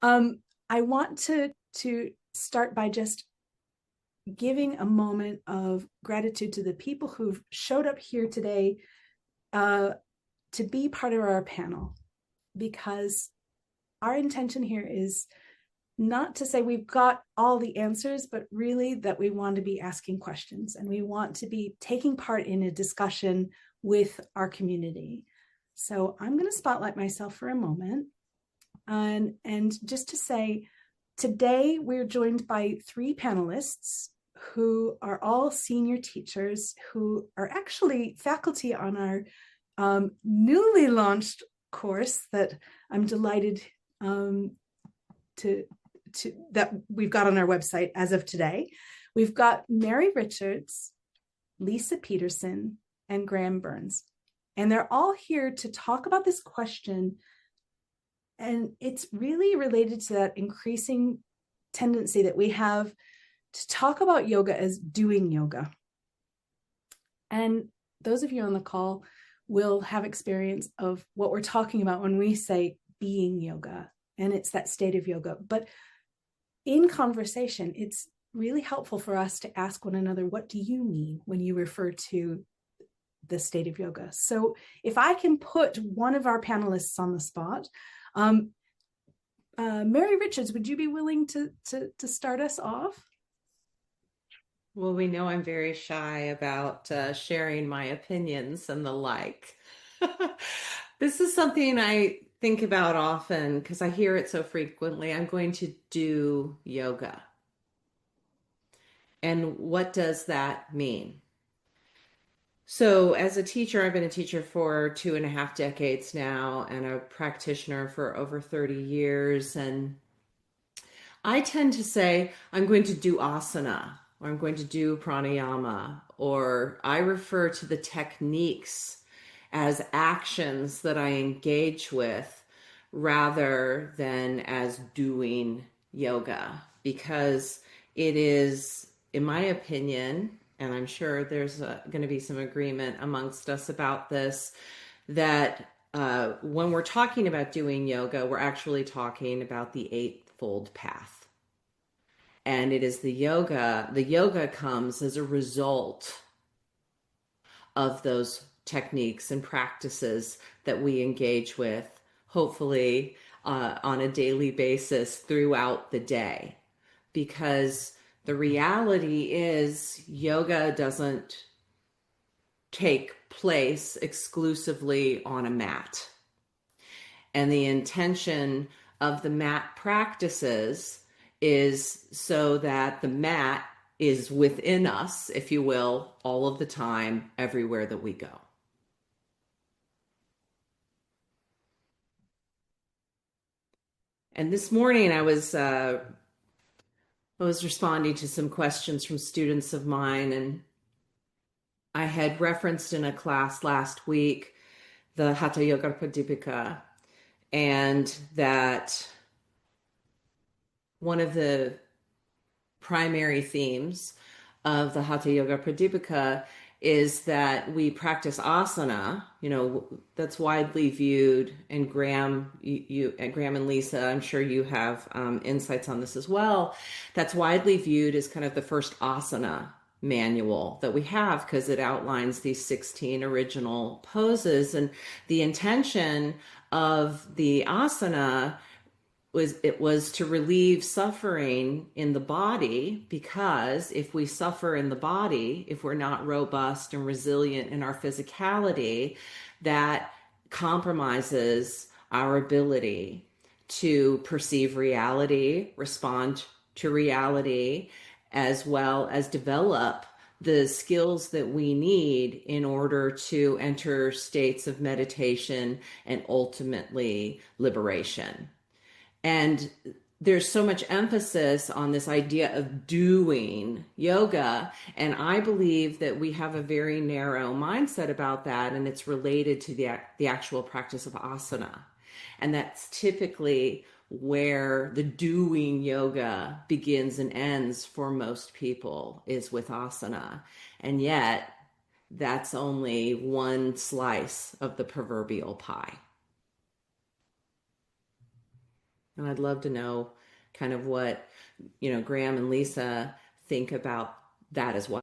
I want to start by just giving a moment of gratitude to the people who've showed up here today to be part of our panel, because our intention here is not to say we've got all the answers, but really that we want to be asking questions and we want to be taking part in a discussion with our community. So I'm going to spotlight myself for a moment. And just to say, today we're joined by three panelists who are all senior teachers who are actually faculty on our newly launched course that I'm delighted that we've got on our website as of today. We've got Mary Richards, Lisa Peterson, and Graham Burns. And they're all here to talk about this question. And it's really related to that increasing tendency that we have to talk about yoga as doing yoga. And those of you on the call will have experience of what we're talking about when we say being yoga, and it's that state of yoga. But in conversation, it's really helpful for us to ask one another, what do you mean when you refer to the state of yoga? So if I can put one of our panelists on the spot, Mary Richards, would you be willing to start us off? Well, we know I'm very shy about sharing my opinions and the like. This is something I think about often because I hear it so frequently. I'm going to do yoga. And what does that mean? So, as a teacher, I've been a teacher for 2.5 decades now and a practitioner for over 30 years. And I tend to say, I'm going to do asana, or I'm going to do pranayama, or I refer to the techniques as actions that I engage with rather than as doing yoga, because it is, in my opinion, and I'm sure there's going to be some agreement amongst us about this, that when we're talking about doing yoga, we're actually talking about the Eightfold Path. And it is the yoga comes as a result of those techniques and practices that we engage with, hopefully on a daily basis throughout the day. Because the reality is, yoga doesn't take place exclusively on a mat. And the intention of the mat practices is so that the mat is within us, if you will, all of the time, everywhere that we go. And this morning I was responding to some questions from students of mine, and I had referenced in a class last week the Hatha Yoga Pradipika, and that one of the primary themes of the Hatha Yoga Pradipika is that we practice asana. You know, that's widely viewed, and Graham and Lisa, I'm sure you have insights on this as well. That's widely viewed as kind of the first asana manual that we have, because it outlines these 16 original poses, and the intention of the asana was to relieve suffering in the body, because if we suffer in the body, if we're not robust and resilient in our physicality, that compromises our ability to perceive reality, respond to reality, as well as develop the skills that we need in order to enter states of meditation and ultimately liberation. And there's so much emphasis on this idea of doing yoga. And I believe that we have a very narrow mindset about that. And it's related to the actual practice of asana. And that's typically where the doing yoga begins and ends for most people, is with asana. And yet that's only one slice of the proverbial pie. And I'd love to know kind of what, Graham and Lisa think about that as well.